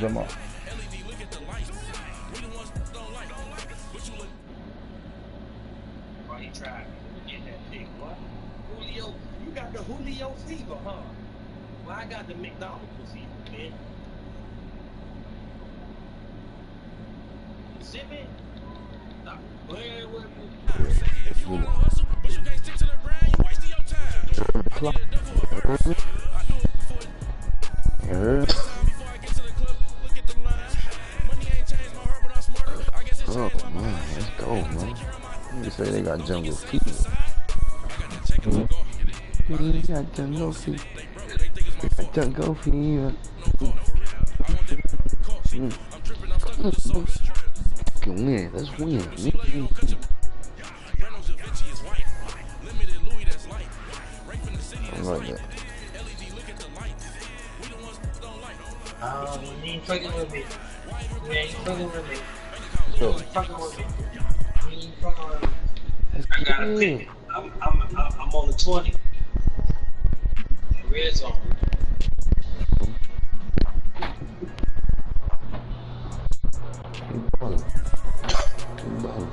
them up. Why he tried to get that thing, what? Julio, you got the Julio fever, huh? Well, I got the McDonald's fever, man. Sit me? Stop playing with me. If you want to hustle, but you can't stick to the brand, you wasting your time. I did enough of a verse. I do it before I get to the club, look at the lines. Money ain't changed my heart, but I'm smarter. I guess it's changed my mind. Let's go, man. You say they got jungle fever. They got jungle fever. They got jungle fever. Can win. Let's win. I like that. You ain't fucking with me. You ain't fucking with me. So, You ain't fucking with me. You ain't fucking with me. I got a pick. I'm on the 20. Red zone. keep balling. Keep balling.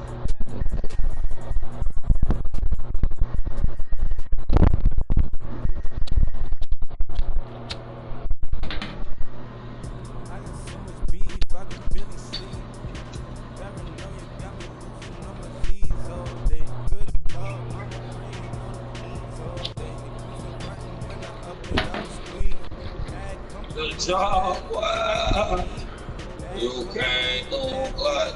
Good job, wow. You can't look like.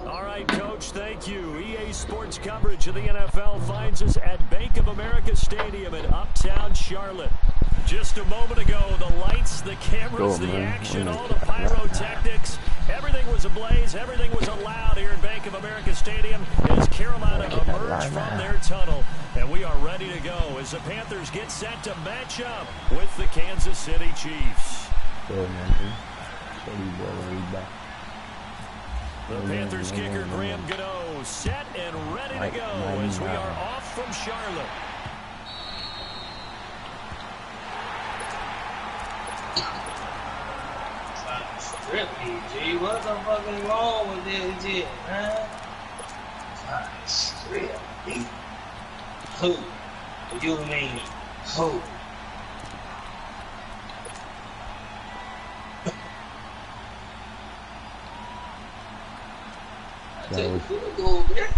All right, Coach, thank you. EA Sports coverage of the NFL finds us at Bank of America Stadium in Uptown Charlotte. Just a moment ago, the lights, the cameras, the action, all the pyrotechnics, everything was ablaze, everything was allowed here at Bank of America Stadium as Carolina emerged from their tunnel. And we are ready to go as the Panthers get set to match up with the Kansas City Chiefs. The Panthers kicker Graham Gano set and ready to go as we are off from Charlotte. PG, what the fuck is wrong with this shit, man? Strip me. Who? You mean who? I take the field goal back.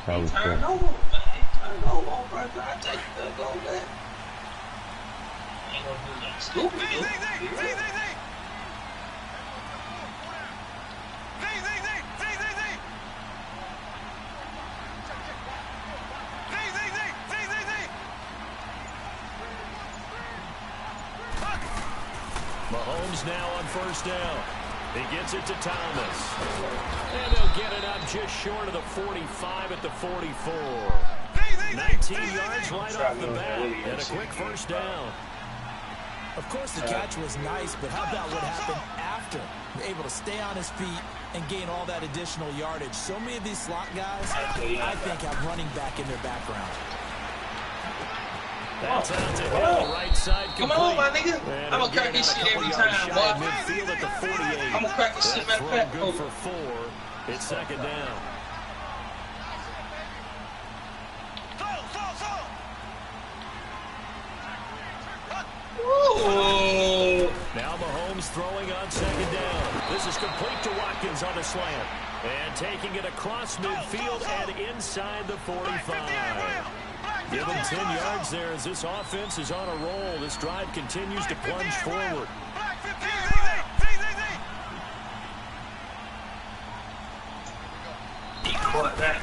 Turn over, man. Turn over on first. I take the field goal back. Ain't gonna do nothing stupid. Mahomes now on first down. He gets it to Thomas. And he'll get it up just short of the 45 at the 44. 19 yards right off the bat and a quick first down. Of course, the catch was nice, but how about what happened after? Able to stay on his feet and gain all that additional yardage. So many of these slot guys, I think, have running back in their background. That's out to Hill, right side complete. Come on, my nigga. I'm gonna crack this shit every time, boy. Midfield at the 48. I'm gonna crack this shit, matter of fact. Good for 4. It's second down. Ooh. Now Mahomes throwing on second down. This is complete to Watkins on a slant. And taking it across midfield and inside the 45. Give him 10 yards there as this offense is on a roll. This drive continues to plunge forward. He caught that.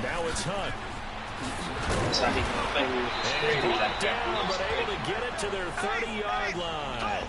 Now it's Hunt. That's how he And brought down, but able to get it to their 30-yard line.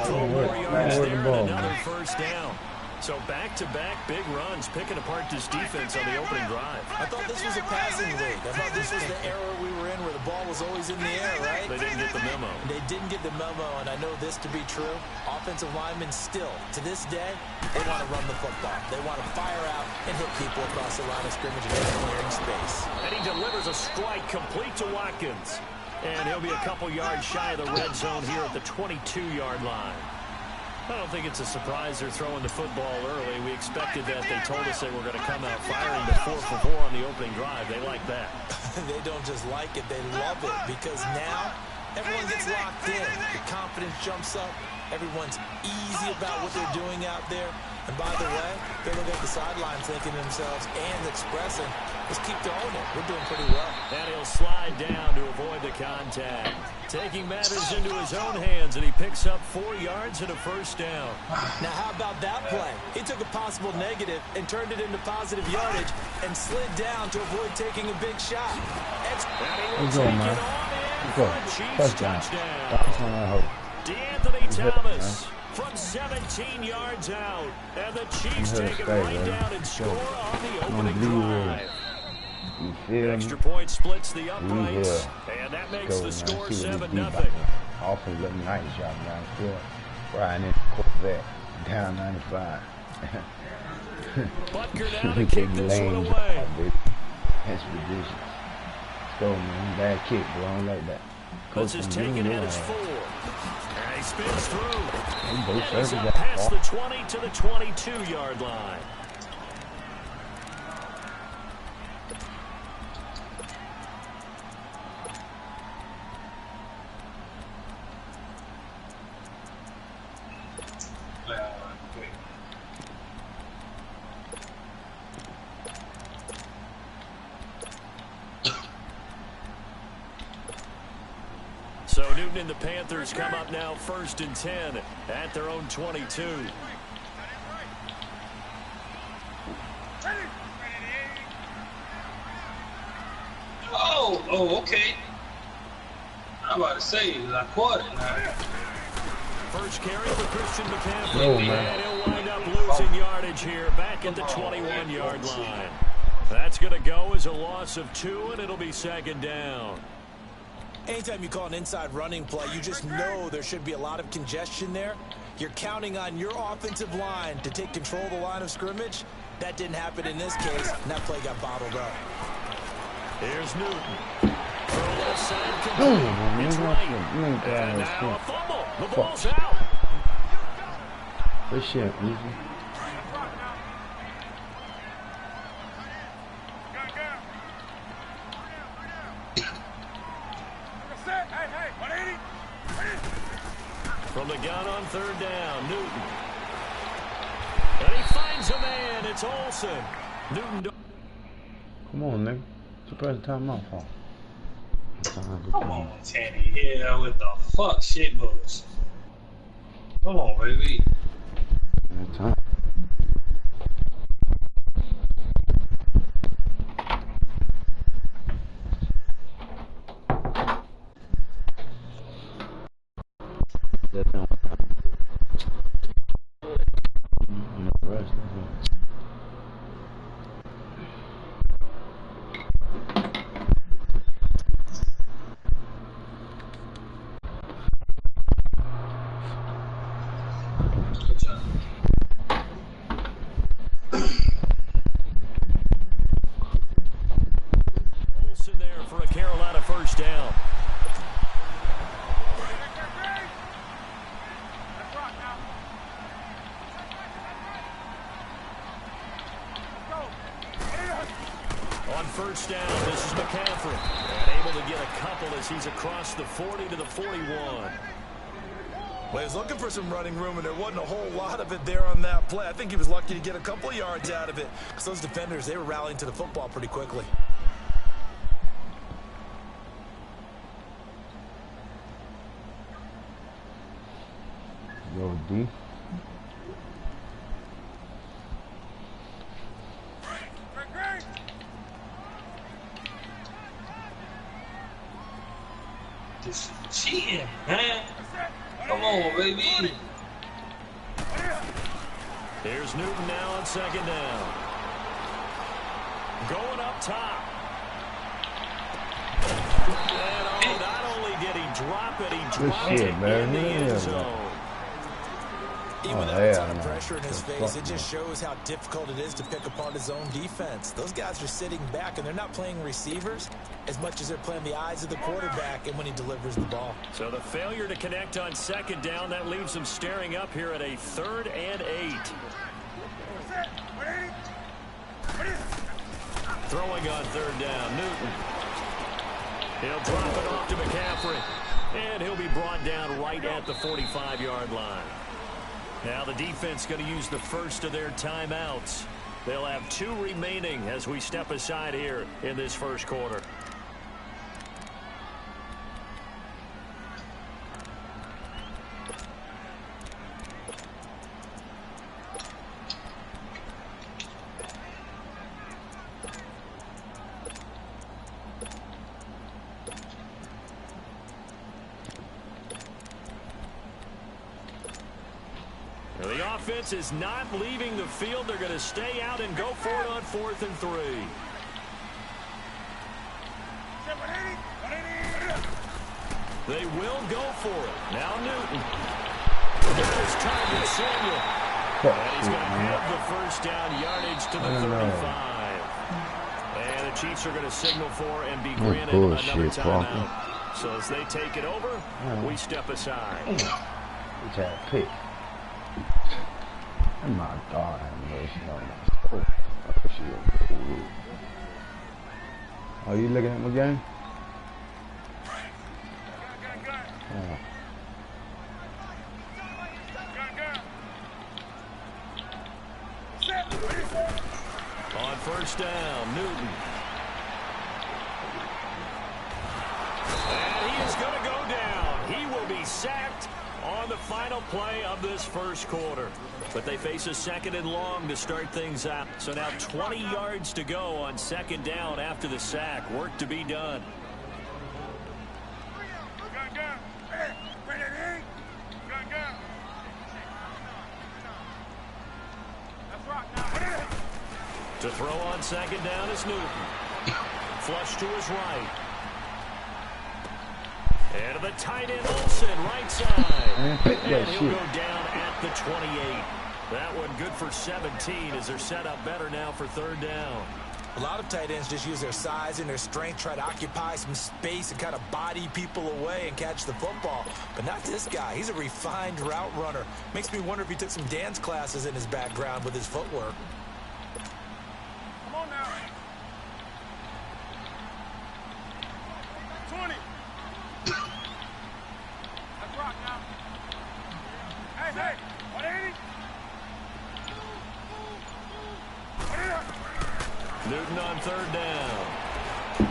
4 more yards there and another first down. So back-to-back big runs, picking apart this defense on the opening drive. I thought this was a passing league. I thought this was the era we were in where the ball was always in the air, right? They didn't get the memo. They didn't get the memo, and I know this to be true. Offensive linemen still, to this day, they want to run the football. They want to fire out and hit people across the line of scrimmage and clearing space. And he delivers a strike complete to Watkins. And he'll be a couple yards shy of the red zone here at the 22-yard line. I don't think it's a surprise they're throwing the football early. We expected that. They told us they were going to come out firing the 4 for 4 on the opening drive. They like that. They don't just like it, they love it, because now everyone gets locked in. The confidence jumps up. Everyone's easy about what they're doing out there. And by the way, they look at the sidelines thinking to themselves and expressing, let's keep throwing it. We're doing pretty well. And he'll slide down to avoid the contact. Taking matters into his own hands, and he picks up 4 yards and a first down. Now, how about that play? He took a possible negative and turned it into positive yardage and slid down to avoid taking a big shot. Let's go, man. Let's go. Touchdown. That's what I hope. D'Anthony Thomas from 17 yards out. And the Chiefs take it right down and score on the opening drive. Extra point splits the uprights, and that makes the score 7-0. Offense looking nice, y'all, man. Still riding in Corvette, down 95. Butker now to kick this one away. That's ridiculous. Go, man. Bad kick, bro. I don't like that. This is taken at his 4. And he spins through. He's up past the 20 to the 22-yard line. So Newton and the Panthers come up now 1st and 10 at their own 22. Oh, okay. I'm about to say, I caught it now. First carry for Christian McCaffrey. And he'll wind up losing yardage here back at the 21-yard line. That's going to go as a loss of 2, and it'll be 2nd down. Anytime you call an inside running play, you just know there should be a lot of congestion there. You're counting on your offensive line to take control of the line of scrimmage. That didn't happen in this case, and that play got bottled up. Here's Newton. For a left side complete. It's right. And now a fumble. The ball's out. Good shit, easy. From the gun on 3rd down, Newton. And he finds a man. It's Olsen. Newton. Come on, nigga. Suppress the timeout, Paul. Come on, Tanny. Yeah, with the fuck shit moves. Come on, baby. Time. Olsen there for a Carolina first down. On 1st down, this is McCaffrey. And able to get a couple as he's across the 40 to the 41. Well, he was looking for some running room, and there wasn't a whole lot of it there on that play. I think he was lucky to get a couple yards out of it, because those defenders, they were rallying to the football pretty quickly. Yo, D. This is cheating, man. Come on, baby. Here's Newton now on 2nd down. Going up top. And not only did he drop it, he dropped it in the end zone. Even without a ton of pressure in his face, it just shows how difficult it is to pick apart his own defense. Those guys are sitting back, and they're not playing receivers as much as they're playing the eyes of the quarterback and when he delivers the ball. So the failure to connect on second down, that leaves them staring up here at a 3rd and 8. Throwing on 3rd down, Newton. He'll drop it off to McCaffrey. And he'll be brought down right at the 45-yard line. Now the defense going to use the first of their timeouts. They'll have 2 remaining as we step aside here in this first quarter. The offense is not leaving the field. They're going to stay out and go for it on 4th and 3. They will go for it. Now Newton. There's Target Samuel. And he's going to have the first down yardage to the 35. And the Chiefs are going to signal for and be granted another timeout. So as they take it over, we step aside. Which had a pick. Oh my God, I'm racing on my soul. Are you looking at my game? Oh. On 1st down, Newton. And he is going to go down. He will be sacked on the final play of this first quarter. But they face a 2nd and long to start things out. So now 20 yards to go on 2nd down after the sack. Work to be done. To throw on 2nd down is Newton. Flush to his right. And to the tight end, Olsen, right side. And he'll go down at the 28. That one good for 17 as they're set up better now for 3rd down. A lot of tight ends just use their size and their strength, try to occupy some space and kind of body people away and catch the football. But not this guy. He's a refined route runner. Makes me wonder if he took some dance classes in his background with his footwork. Come on now. 20. Let's rock now. Hey, 180. Newton on 3rd down. And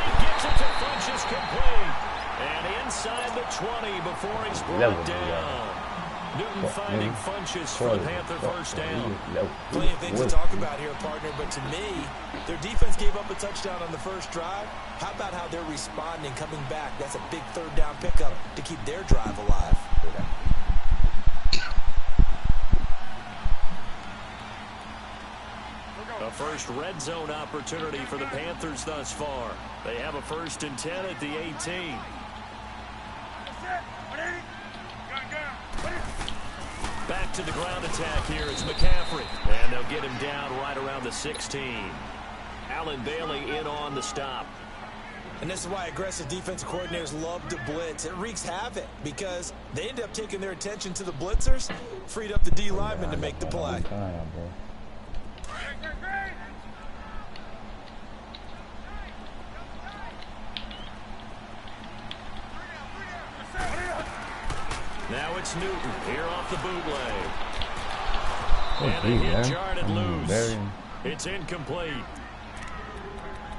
he gets it to Funchess complete. And inside the 20 before he's brought down. Newton finding Funchess for the Panther first down. Plenty of things to talk about here, partner, but to me, their defense gave up a touchdown on the first drive. How about how they're responding, coming back? That's a big 3rd down pickup to keep their drive alive. A first red zone opportunity for the Panthers thus far. They have a 1st and 10 at the 18. Back to the ground attack here. It's McCaffrey. And they'll get him down right around the 16. Allen Bailey in on the stop. And this is why aggressive defensive coordinators love to blitz. It wreaks havoc because they end up taking their attention to the blitzers, freed up the D lineman to make the play. Now it's Newton here off the bootleg. And a hit jarred loose. It's incomplete.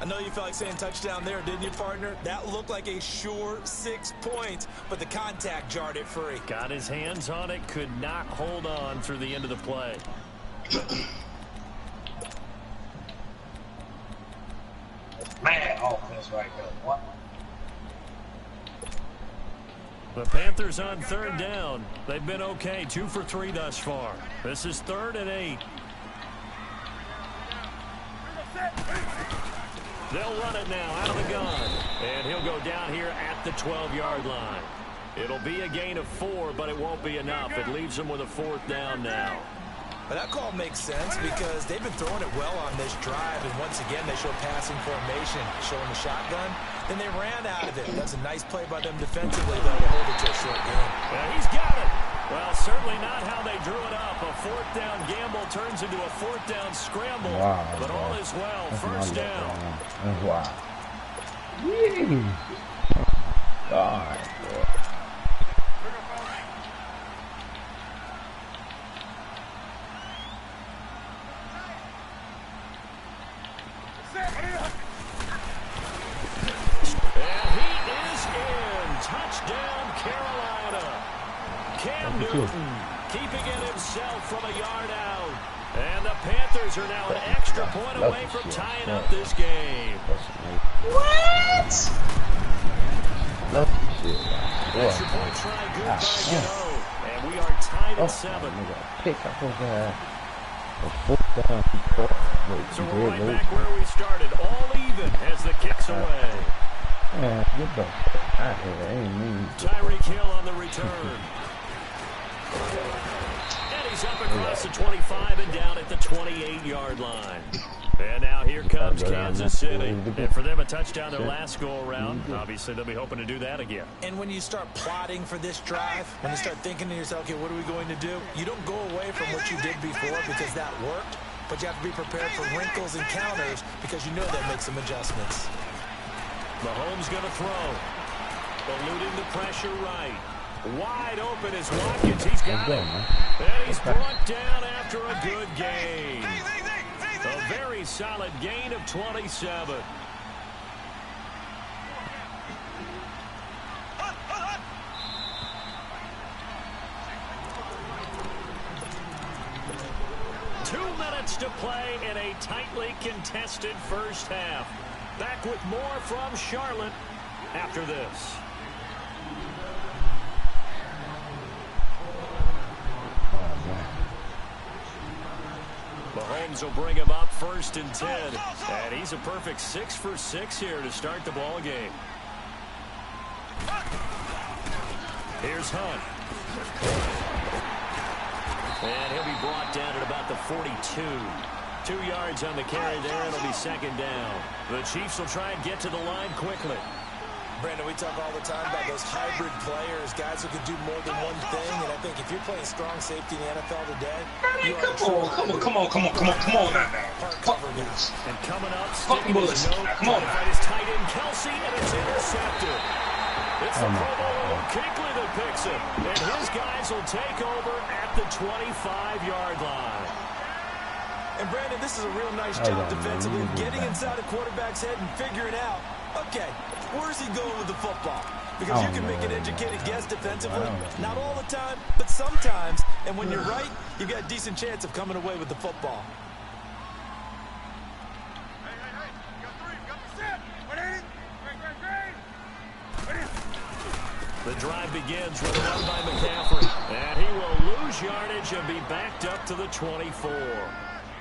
I know you felt like saying touchdown there, didn't you, partner? That looked like a sure 6 points, but the contact jarred it free. Got his hands on it, could not hold on through the end of the play. Man, offense right there. What? The Panthers on 3rd down. They've been okay, 2 for 3 thus far. This is 3rd and 8. They'll run it now out of the gun. And he'll go down here at the 12-yard line. It'll be a gain of 4, but it won't be enough. It leaves them with a 4th down now. But that call makes sense because they've been throwing it well on this drive, and once again they show passing formation, showing the shotgun. Then they ran out of it. That's a nice play by them defensively, though, to hold it to a short game. Yeah, he's got it. Well, certainly not how they drew it up. A 4th down gamble turns into a 4th down scramble. Wow, but all is well. First down. Wow. God, boy. And he is in. Touchdown, Carolina. Cam Newton keeping it himself from a yard out. And the Panthers are now an extra point away from tying up this game. What? Extra point try good by Gano. And we are tied at 7. Pick up a 4th down. So we're right back where we started. All even as the kick's away. Man, get the fuck out of here. Ain't me. Tyreek Hill on the return. And he's up across the 25 and down at the 28-yard line. And now here comes Kansas City. And for them, a touchdown their last go-around. Obviously, they'll be hoping to do that again. And when you start plotting for this drive, when you start thinking to yourself, okay, what are we going to do? You don't go away from what you did before because that worked. But you have to be prepared for wrinkles and counters because you know that makes some adjustments. Mahomes going to throw. Eluding the pressure right. Wide open is Watkins. He's got it. And he's brought down after a good gain. A very solid gain of 27. To play in a tightly contested first half. Back with more from Charlotte after this. Mahomes will bring him up 1st and 10. And he's a perfect 6 for 6 here to start the ball game. Here's Hunt. And he'll be brought down at about the 42. 2 yards on the carry there. It'll be 2nd down. The Chiefs will try and get to the line quickly. Brandon, we talk all the time about those hybrid players, guys who can do more than one thing. And I think if you're playing strong safety in the NFL today, you come on now. And coming up, sticking his note, trying to fight his tight end, Kelsey, and it's intercepted. It's the Pro Bowl Kinkley that picks it. And his guys will take over at the 25-yard line. And Brandon, this is a real nice job defensively, getting inside a quarterback's head and figuring out, okay, where's he going with the football? Because you can make an educated guess defensively, not all the time, but sometimes. And when you're right, you've got a decent chance of coming away with the football. The drive begins with a run by McCaffrey. And he will lose yardage and be backed up to the 24.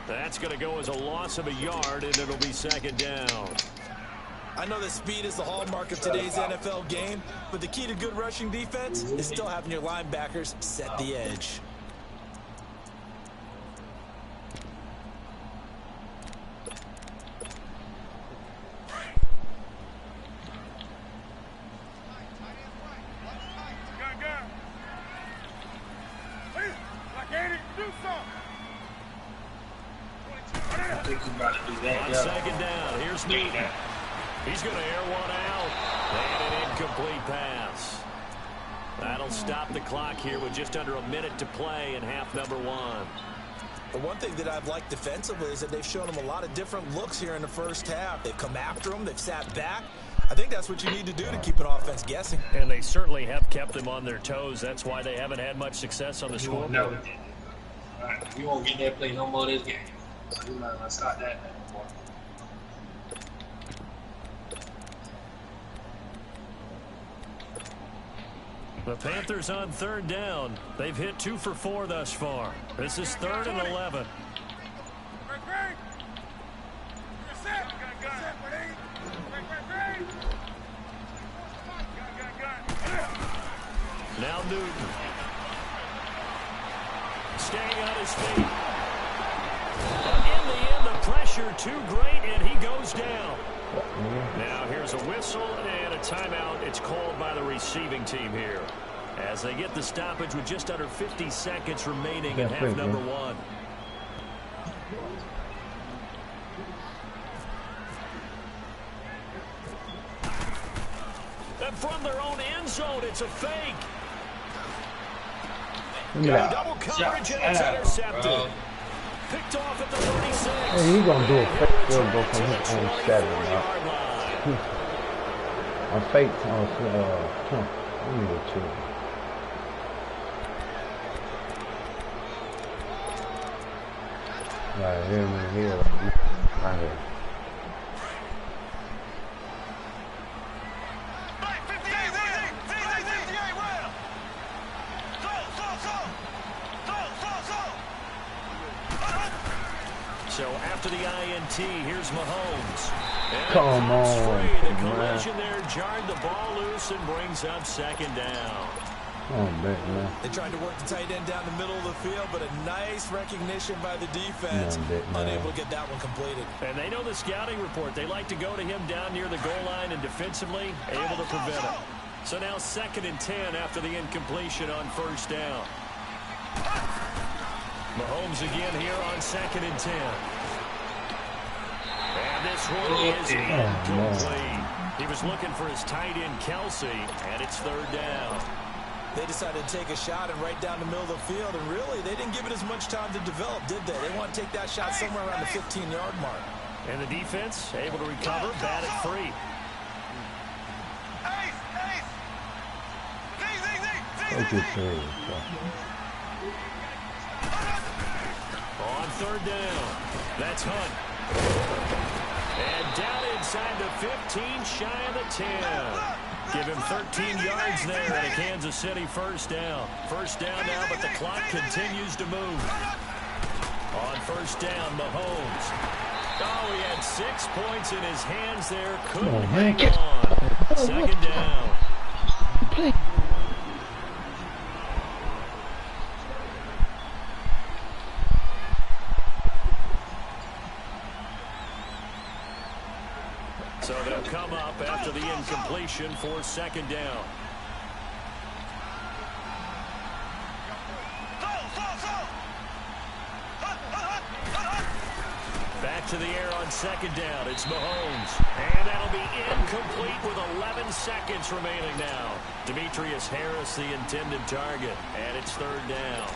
That's going to go as a loss of a yard, and it'll be 2nd down. I know that speed is the hallmark of today's NFL game, but the key to good rushing defense is still having your linebackers set the edge. On 2nd down, here's Newton. He's going to air one out. And an incomplete pass. That'll stop the clock here with just under a minute to play in half number 1. The one thing that I've liked defensively is that they've shown them a lot of different looks here in the first half. They've come after them. They've sat back. I think that's what you need to do to keep an offense guessing. And they certainly have kept them on their toes. That's why they haven't had much success on the scoreboard. No, you won't get that play no more this game. You might not start that no more. The Panthers on 3rd down. They've hit 2 for 4 thus far. This is 3rd and 11. Now Newton. Staying on his feet. But in the end, the pressure too great, and he goes down. Now here's a whistle and a timeout. It's called by the receiving team here, as they get the stoppage with just under 50 seconds remaining in half number one. And from their own end zone, it's a fake. Double coverage and it's intercepted. Picked off at the 36. Hey, he's going to do a fake field goal from his own 7. A fake on let me go check. Right here, man, here. Right here. So after the INT, here's Mahomes. And come on. The collision there jarred the ball loose and brings up second down. Oh, man. They tried to work the tight end down the middle of the field, but a nice recognition by the defense. Unable to get that one completed. And they know the scouting report. They like to go to him down near the goal line and defensively able to prevent it. So now 2nd and 10 after the incompletion on first down. Mahomes again here on 2nd and 10. And this one is incomplete. He was looking for his tight end, Kelsey, and it's 3rd down. They decided to take a shot and right down the middle of the field, and really, they didn't give it as much time to develop, did they? They want to take that shot somewhere around the 15-yard mark. And the defense able to recover, bat it free. On 3rd down, that's Hunt. And down inside the 15, shy of the 10. Give him 13 yards there and a Kansas City first down. First down now, but the clock continues to move. On first down, Mahomes. Oh, he had 6 points in his hands there. Couldn't hang on. 2nd down. So they'll come up after the incompletion for 2nd down. Back to the air on 2nd down. It's Mahomes. And that'll be incomplete with 11 seconds remaining now. Demetrius Harris, the intended target. And it's 3rd down.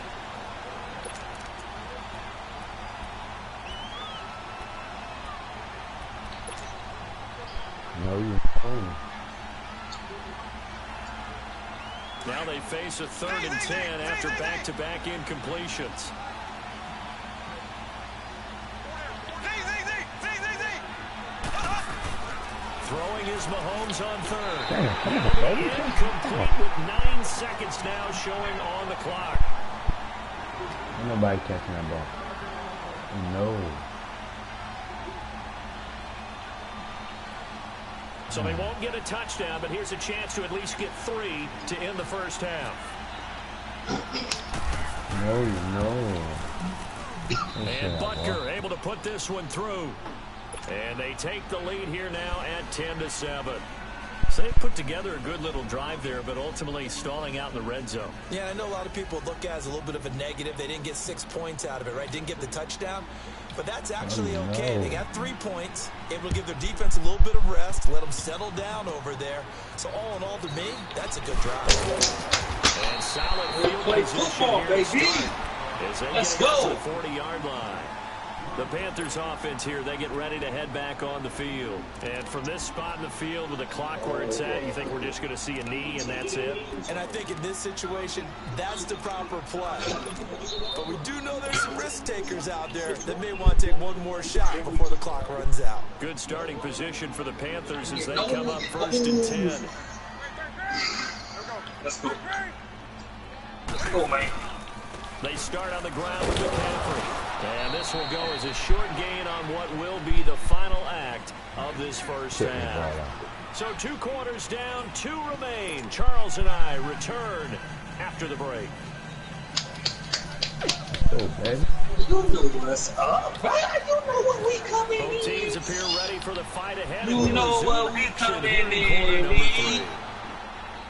Now they face a 3rd and 10 after back-to-back incompletions. Throwing is Mahomes on 3rd. Incomplete with 9 seconds now showing on the clock. Nobody catching that ball. No. So they won't get a touchdown, but here's a chance to at least get 3 to end the first half. And Butker able to put this one through. And they take the lead here now at 10-7. So they put together a good little drive there, but ultimately stalling out in the red zone. Yeah, I know a lot of people look at it as a little bit of a negative. They didn't get 6 points out of it, right? Didn't get the touchdown. But that's actually okay. They got 3 points, able to give their defense a little bit of rest, let them settle down over there. So all in all, to me, that's a good drive. And solid field football, baby. Let's go. To the 40-yard line. The Panthers offense here, they get ready to head back on the field. And from this spot in the field with the clock where it's at, you think we're just going to see a knee and that's it? And I think in this situation, that's the proper play. But we do know there's some risk takers out there that may want to take one more shot before the clock runs out. Good starting position for the Panthers as they come up 1st and 10. Let's go. Let's go, man. They start on the ground with McCaffrey. And this will go as a short gain on what will be the final act of this first half. So 2 quarters down, 2 remain. Charles and I return after the break. Oh, baby. You know what's up, right? You know what we coming in. Both teams appear ready for the fight ahead. You know what we coming in.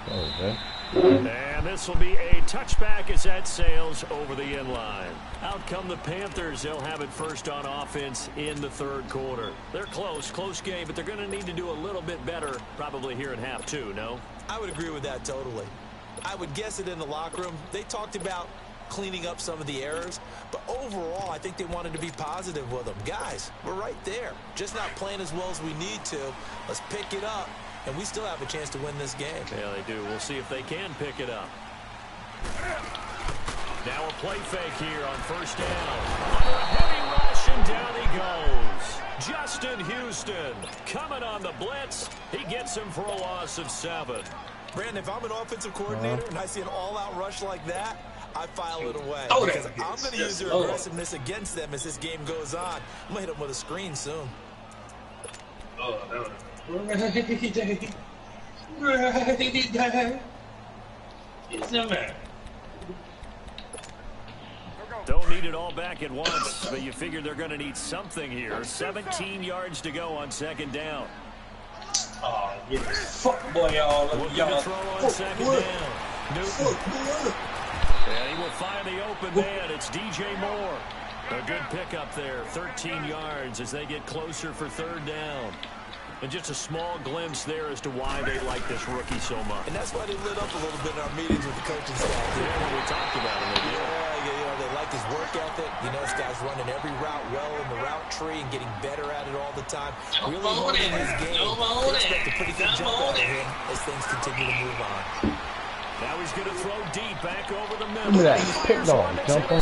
Oh, baby. And this will be a touchback as that sails over the inline. Out come the Panthers. They'll have it first on offense in the third quarter. They're close game, but they're going to need to do a little bit better probably here in half 2, no? I would agree with that totally. I would guess it in the locker room. They talked about cleaning up some of the errors, but overall, I think they wanted to be positive with them. Guys, we're right there. Just not playing as well as we need to. Let's pick it up. And we still have a chance to win this game. Yeah, they do. We'll see if they can pick it up. Now a play fake here on first down. Under a heavy rush, and down he goes. Justin Houston coming on the blitz. He gets him for a loss of 7. Brandon, if I'm an offensive coordinator and I see an all-out rush like that, I file it away. Because I'm going to use their aggressiveness against them as this game goes on. I'm going to hit them with a screen soon. Oh, no. Rainy day. Rainy day. It's a man. Don't need it all back at once, but you figure they're going to need something here. 17 yards to go on second down. Oh, yeah. Fuck boy, y'all. Y'all throw on second down. Newton. And he will find the open man. It's DJ Moore. A good pickup there. 13 yards as they get closer for third down. And just a small glimpse there as to why they like this rookie so much. And that's why they lit up a little bit in our meetings with the coaching staff. Yeah, we talked about it. Yeah, they like his work ethic. You know, this guy's running every route well in the route tree and getting better at it all the time. Really honing his game. They expect a pretty good jump out of him as things continue to move on. Now he's going to throw deep back over the middle. Look at that. Pick dog. Jumper.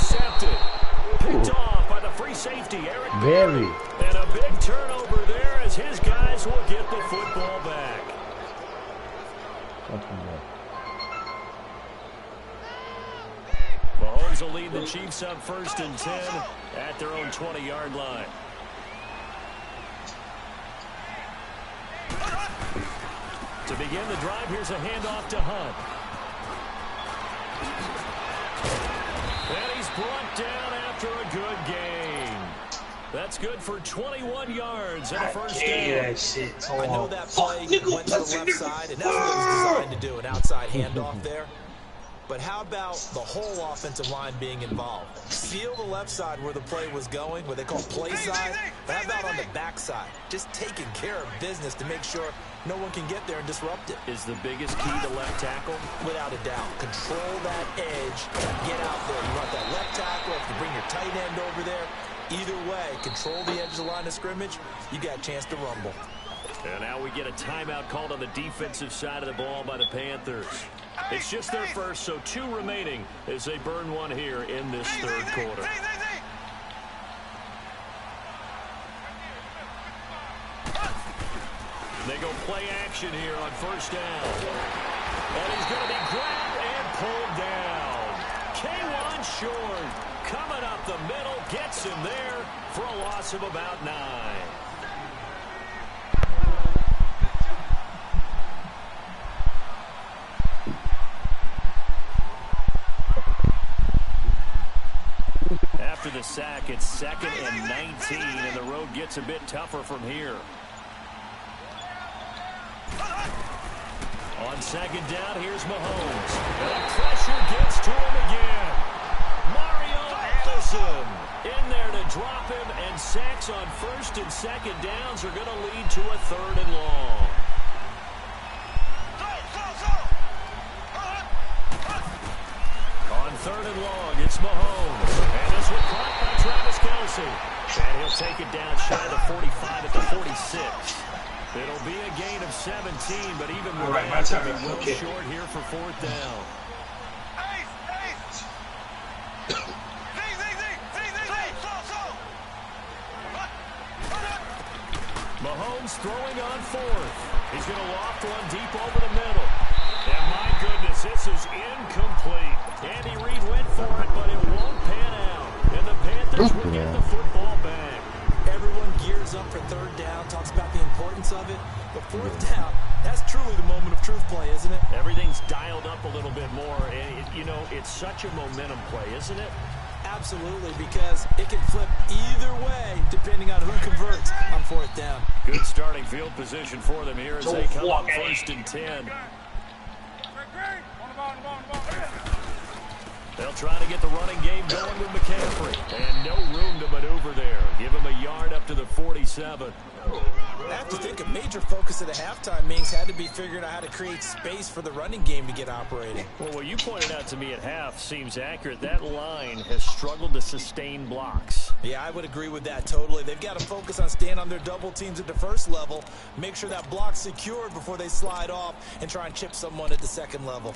Picked off by the free safety, Eric. Very. And a big turnover there as his guys will get the football back. Mahomes will lead the Chiefs up 1st and 10 at their own 20-yard line. To begin the drive, here's a handoff to Hunt. And he's brought down after a good gain. That's good for 21 yards and a first down. I know that play went to the left side, and that's what it was designed to do, an outside handoff there. But how about the whole offensive line being involved? Seal the left side where the play was going, what they call play side. But how about on the back side? Just taking care of business to make sure no one can get there and disrupt it. Is the biggest key to left tackle? Without a doubt. Control that edge. Get out there. You want that left tackle. If you bring your tight end over there, either way, control the edge of the line of scrimmage. You got a chance to rumble. And now we get a timeout called on the defensive side of the ball by the Panthers. It's just their first, so 2 remaining as they burn one here in this third quarter. They go play action here on first down. And he's going to be grabbed and pulled down. K1 short, coming up the middle, gets him there for a loss of about 9. After the sack, it's 2nd and 19, and the road gets a bit tougher from here. On second down, here's Mahomes. And pressure gets to him again. Mario Allison in there to drop him, and sacks on 1st and 2nd downs are going to lead to a 3rd and long. On 3rd and long, it's Mahomes. And this one caught by Travis Kelce. And he'll take it down shy of the 45 at the 46. It'll be a gain of 17, but even with that, it'll be well short here for 4th down. Mahomes throwing on 4th. He's going to loft one deep over the middle. And my goodness, this is incomplete. Andy Reid went for it, but it won't pan out. And the Panthers will get But fourth down, that's truly the moment of truth play, isn't it? Everything's dialed up a little bit more. And, you know, it's such a momentum play, isn't it? Absolutely, because it can flip either way depending on who converts on fourth down. Good starting field position for them here as they come up 1st and 10. They'll try to get the running game going with McCaffrey. And no room to maneuver there. Give him a yard up to the 47. I have to think a major focus at the halftime means had to be figuring out how to create space for the running game to get operating. Well, what you pointed out to me at half seems accurate. That line has struggled to sustain blocks. Yeah, I would agree with that totally. They've got to focus on staying on their double teams at the first level, make sure that block's secured before they slide off, and try and chip someone at the second level.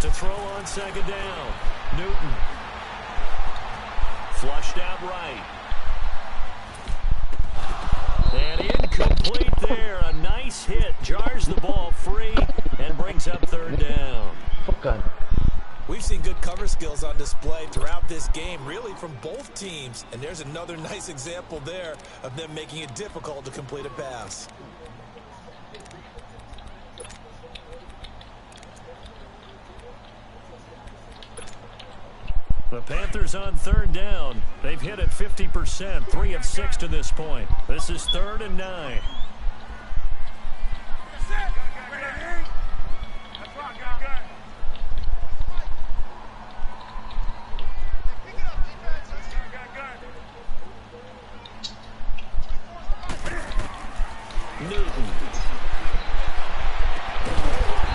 To throw on second down. Newton. Flushed out right. And incomplete there. A nice hit. Jars the ball free and brings up 3rd down. Okay. We've seen good cover skills on display throughout this game, really from both teams. And there's another nice example there of them making it difficult to complete a pass. The Panthers on 3rd down. They've hit it 50%, 3 of 6 to this point. This is 3rd and 9. Newton.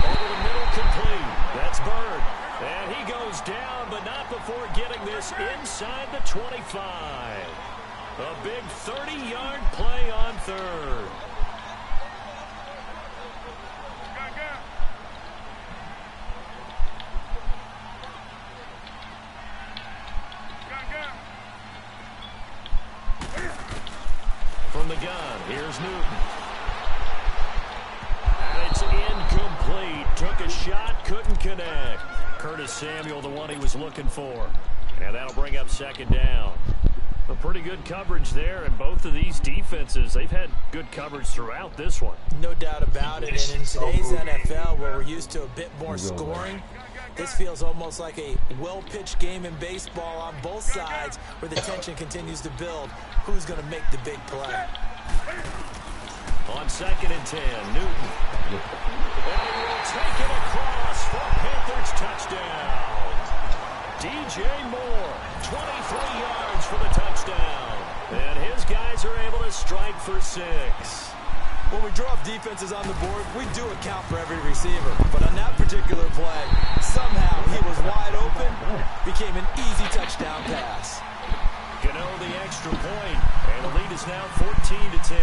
Over the middle, complete. That's Bird. And he goes down, but not before getting this inside the 25. A big 30-yard play on 3rd. From the gun, here's Newton. And it's incomplete. Took a shot, couldn't connect. Curtis Samuel, the one he was looking for. And that'll bring up 2nd down. A pretty good coverage there, and both of these defenses, they've had good coverage throughout this one. No doubt about it, and in today's NFL, where we're used to a bit more scoring, this feels almost like a well-pitched game in baseball on both sides, where the tension continues to build. Who's going to make the big play? On 2nd and 10, Newton. And he will take it across for Panthers touchdown. DJ Moore, 23 yards for the touchdown. And his guys are able to strike for 6. When we draw up defenses on the board, we do account for every receiver. But on that particular play, somehow he was wide open, became an easy touchdown pass. Gano the extra point, and the lead is now 14-10.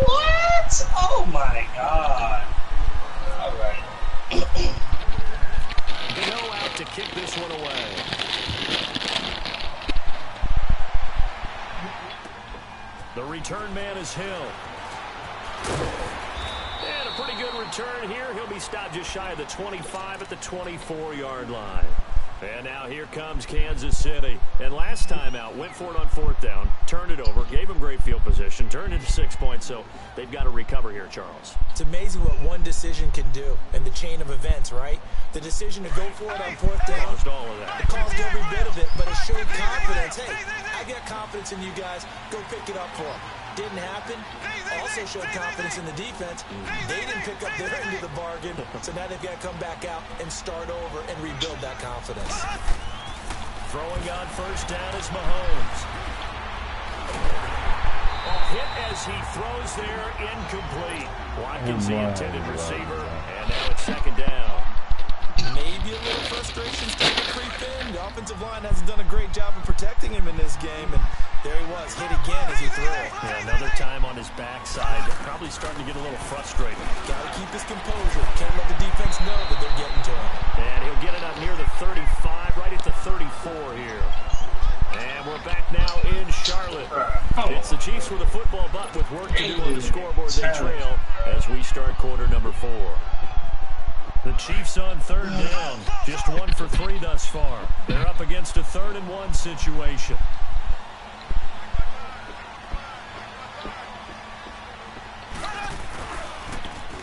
What? Oh my God. All right. Gano out to kick this one away. The return man is Hill. And a pretty good return here. He'll be stopped just shy of the 25 at the 24-yard line. And now here comes Kansas City. And last time out, went for it on 4th down, turned it over, gave him great field position, turned it to 6 points, so they've got to recover here, Charles. It's amazing what one decision can do in the chain of events, right? The decision to go for it on 4th down. Caused all of that. It caused every bit of it, but it showed confidence. Hey, I got confidence in you guys. Go pick it up for them. Didn't happen. Also showed confidence in the defense. They didn't pick up their end of the bargain, so now they've got to come back out and start over and rebuild that confidence. Throwing on 1st down is Mahomes. A hit as he throws there, incomplete. Watkins, the intended receiver, and now it's 2nd down. Maybe a little frustration starting to creep in. The offensive line hasn't done a great job of protecting him in this game, and There he was, hit again as he threw it. Yeah, another time on his backside. Probably starting to get a little frustrated. Got to keep his composure. Can't let the defense know that they're getting to him. And he'll get it up near the 35, right at the 34 here. And we're back now in Charlotte. It's the Chiefs with a football, but with work to do on the scoreboard, they trail as we start quarter number 4. The Chiefs on 3rd down. Just 1 for 3 thus far. They're up against a 3rd and 1 situation.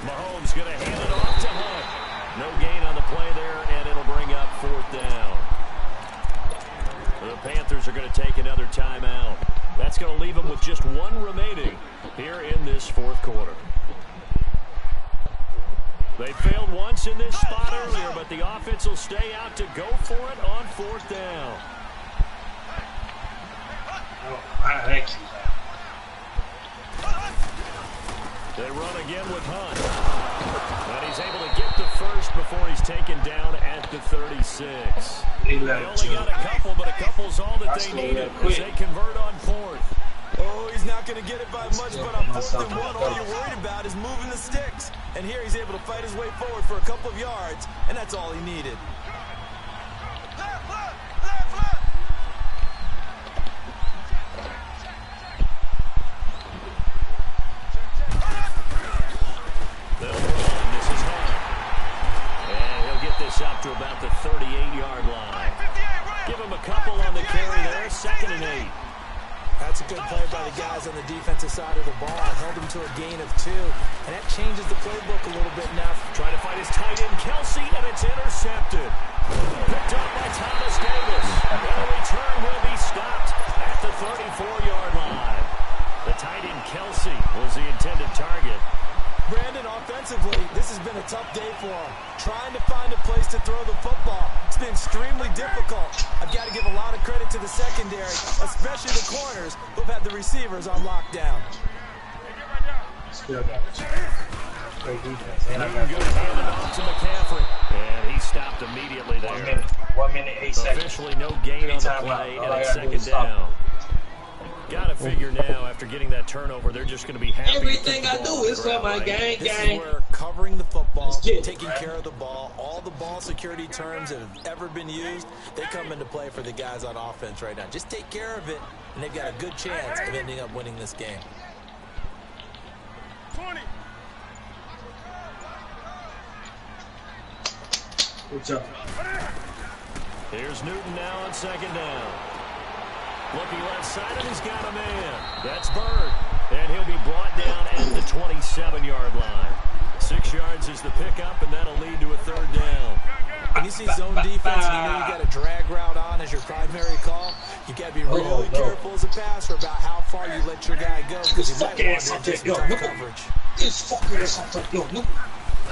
Mahomes going to hand it off to Hunt. No gain on the play there, and it'll bring up 4th down. The Panthers are going to take another timeout. That's going to leave them with just 1 remaining here in this 4th quarter. They failed once in this spot earlier, but the offense will stay out to go for it on 4th down. They run again with Hunt. And he's able to get the first before he's taken down at the 36. They only got a couple, but a couple's all that they needed as they convert on 4th. Oh, he's not going to get it by much, but on 4th and 1, all you're worried about is moving the sticks. And here he's able to fight his way forward for a couple of yards, and that's all he needed. This is Hunt. And he'll get this up to about the 38-yard line. Give him a couple on the carry there, 2nd and 8. That's a good play by the guys on the defensive side of the ball. Held him to a gain of 2, and that changes the playbook a little bit now. Trying to find his tight end, Kelsey, and it's intercepted. Picked up by Thomas Davis. And the return will be stopped at the 34-yard line. The tight end, Kelsey, was the intended target. Brandon, offensively, this has been a tough day for him. Trying to find a place to throw the football. It's been extremely difficult. I've got to give a lot of credit to the secondary, especially the corners who've had the receivers on lockdown. Still got it. Great defense. And I got Good handed off to McCaffrey. And he stopped immediately there. 1 minute, 8 seconds. Officially no gain on the play, and it's 2nd down. Got to figure now, after getting that turnover, they're just going to be happy. Everything I do is for my gang. This is where covering the football, taking care of the ball, all the ball security terms that have ever been used, they come into play for the guys on offense right now. Just take care of it, and they've got a good chance of ending up winning this game. 20. Good job. Here's Newton now on 2nd down. Looking left side, and he's got a man. That's Bird. And he'll be brought down at the 27-yard line. 6 yards is the pickup, and that'll lead to a 3rd down. When you see zone defense and you know you've got a drag route on as your primary call, you've got to be really careful as a passer about how far you let your guy go, because you might want to do some tight coverage.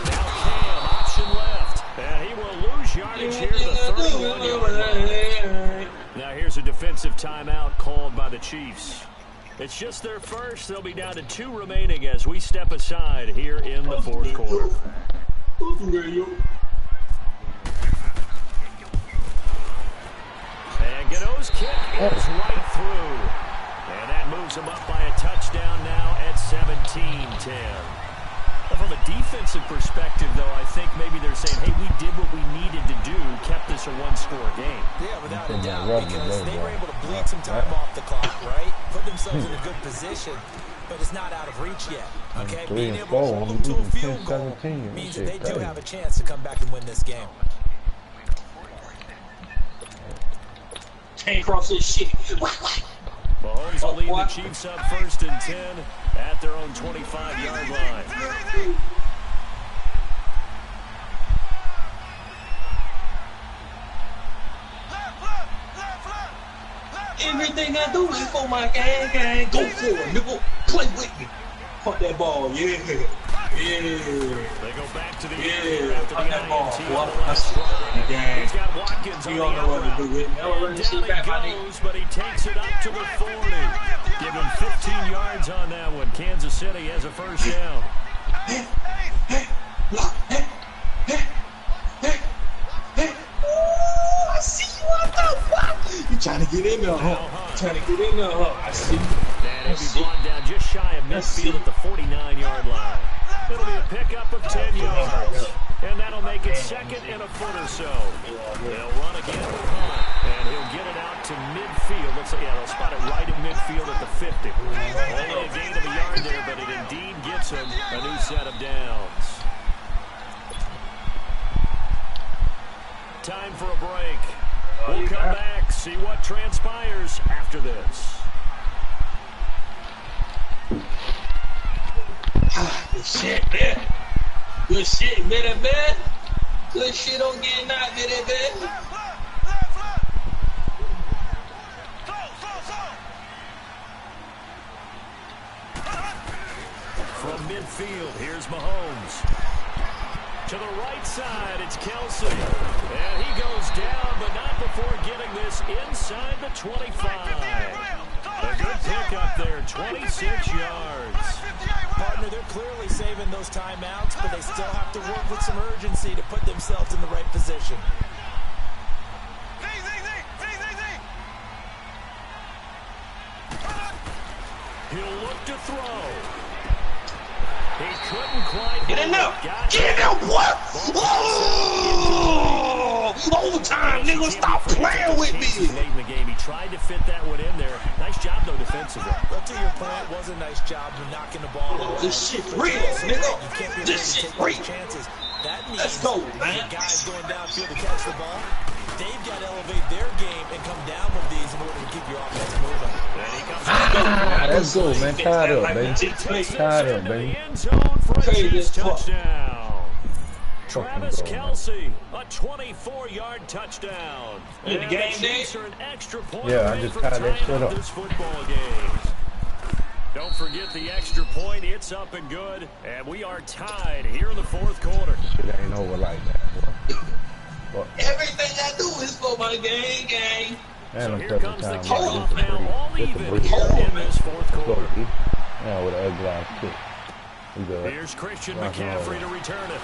Now Cam, option left. And he will lose yardage here to the 31-yard line. Now here's a defensive timeout called by the Chiefs. It's just their first. They'll be down to 2 remaining as we step aside here in the 4th quarter. And Gano's kick is right through. And that moves him up by a touchdown now at 17-10. From a defensive perspective, though, I think maybe they're saying, hey, we did what we needed to do, kept this a 1-score game. Yeah, without a doubt, because they were able to bleed some time off the clock, right? Put themselves in a good position, but it's not out of reach yet, okay? Being able to hold them to a field goal means that they do have a chance to come back and win this game. Can't cross this shit. Mahomes will lead the Chiefs up 1st and 10 at their own 25-yard line. Everything I do is for my gang. Go for it, nigga. Play with me. Fuck that ball, yeah. They go back to the end after fuck that ball. He's got Watkins on the outroute. Down he goes, but he takes it up to the 40. Give him 15 yards on that one. Kansas City has a 1st down. I see you out there. You trying to get in there, huh? Trying to get in there, huh? I see. And he'll be brought down just shy of midfield at the 49-yard line. It'll be a pickup of 10 yards. And that'll make it second and a foot or so. They'll run again with Hunt. And he'll get it out to midfield. Looks like, yeah, they'll spot it right in midfield at the 50. Only a gain of a yard there, but it indeed gets him a new set of downs. Time for a break. We'll come back, see what transpires after this. Good shit, man. Good shit, man. Good shit on getting out, man. From midfield, here's Mahomes. To the right side, it's Kelsey. And he goes down, but not before getting this inside the 25. A good pickup there, 26 yards. Partner, they're clearly saving those timeouts, but they still have to work with some urgency to put themselves in the right position. He'll look to throw. He couldn't quite get in there! Get in there, boy! Oh! Overtime, nigga! Stop playing with me! Late in the game, he tried to fit that one in there. Nice job, though, defensively. But to your point, it was a nice job of knocking the ball away. This shit real, nigga! This shit real! That means let's go, man! The guys going downfield to catch the ball, they've got to elevate their game and come down with these in order to keep your offense moving. Let's go, man. Tied up, baby. Tied up, baby. Crazy touchdown. Travis Kelsey, a 24-yard touchdown. In the game, Chiefs are an extra point yeah, I just tied that shit up. This football game. Don't forget the extra point. It's up and good, and we are tied here in the fourth quarter. It ain't over like that, boy. Everything I do is for my gang. So here comes the kickoff now, all even here in this fourth quarter. Yeah, with an egg glass kick. Here's Christian McCaffrey to return it.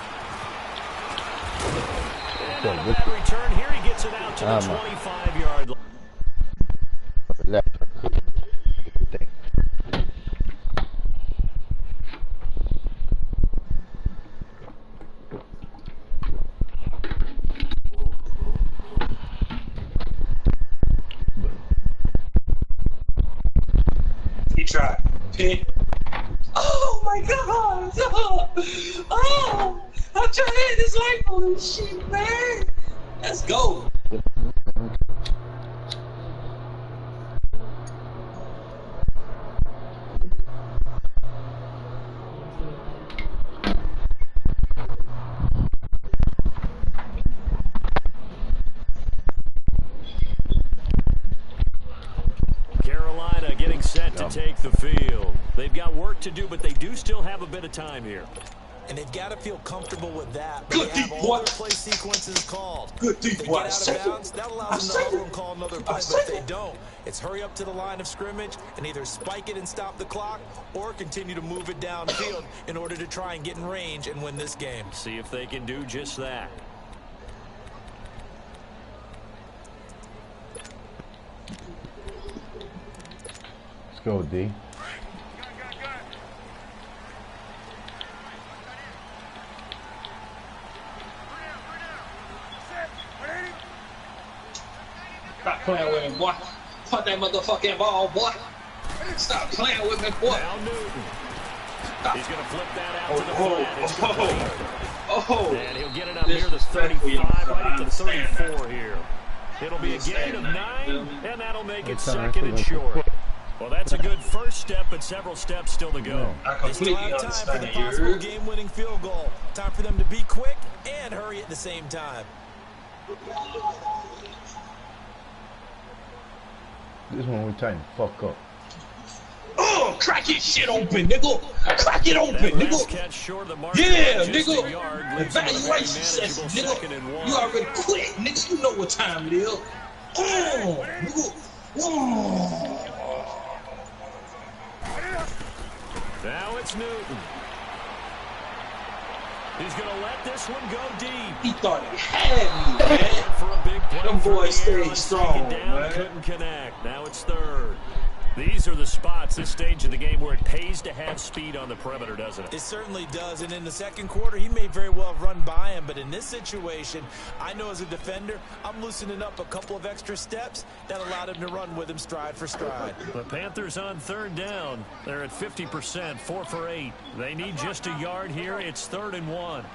And on a bad return, here he gets it out to the 25-yard line. Left. He tried. Pick. Oh my God! Oh! I'm trying to hit this light on this shit, man. Let's go. Carolina getting set to take the field. They've got work to do, but they do still have a bit of time here. And they've got to feel comfortable with that. Good they have deep all boy. Their play sequences called. Good deep if they boy. get out of bounds, that allows them to huddle and call another play. But if they don't, it's hurry up to the line of scrimmage and either spike it and stop the clock or continue to move it downfield in order to try and get in range and win this game. See if they can do just that. Let's go, D. Stop playing with me, boy. Punt that motherfucking ball, boy. Stop playing with me, boy. Now Newton. Stop. He's going to flip that out to the flat. It's Oh. and he'll get it up near the 35, right at the 34 here. It'll be a gain of 9, and that'll make it second and short. Well, that's a good first step, but several steps still to go. I They still completely have time for the understand possible you. game-winning field goal. Time for them to be quick and hurry at the same time. This one we tighten the fuck up. Oh, crack your shit open, nigga. Crack it open, nigga. Catch short of the Yeah, nigga. Evaluation session, nigga. You already quit, nigga. You know what time it is. Oh, nigga. Oh. Now it's Newton. He's going to let this one go deep. He thought he had me, man. For a big play Them boys stay strong, man. Couldn't connect. Now it's third. These are the spots, this stage of the game, where it pays to have speed on the perimeter, doesn't it? It certainly does, and in the second quarter, he may very well have run by him, but in this situation, I know as a defender, I'm loosening up a couple of extra steps that allowed him to run with him stride for stride. The Panthers on third down. They're at 50%, 4 for 8. They need just a yard here. It's 3rd and 1.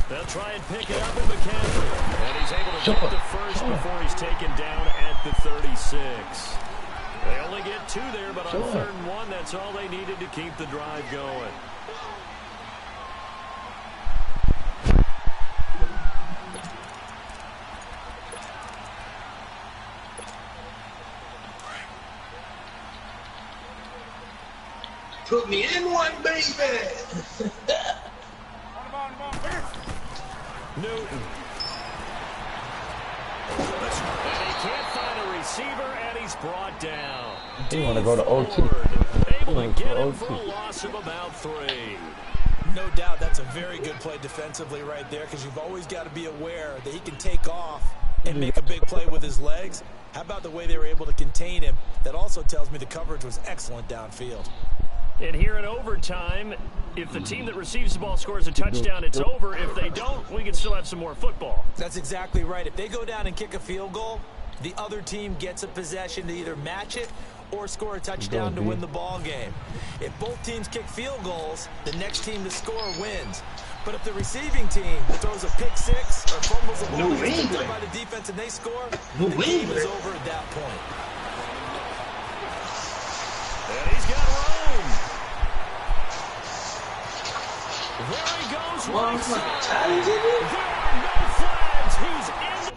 They'll try and pick it up in McCaffrey. And he's able to get the first before he's taken down at the 36. They only get 2 there, but on 3rd and 1, that's all they needed to keep the drive going. Put me in one, baby. Newton. And he can't find a receiver, and he's brought down. You want to go to OT. Able to get him for a loss of about 3. No doubt that's a very good play defensively right there, because you've always got to be aware that he can take off and make a big play with his legs. How about the way they were able to contain him? That also tells me the coverage was excellent downfield. And here in overtime, if the team that receives the ball scores a touchdown, it's over. If they don't, we can still have some more football. That's exactly right. If they go down and kick a field goal, the other team gets a possession to either match it or score a touchdown to win the ball game. If both teams kick field goals, the next team to score wins. But if the receiving team throws a pick six or fumbles the ball picked up by the defense and they score, the game is over at that point. And he's got room. There he goes. Right side. There are no flags. He's in.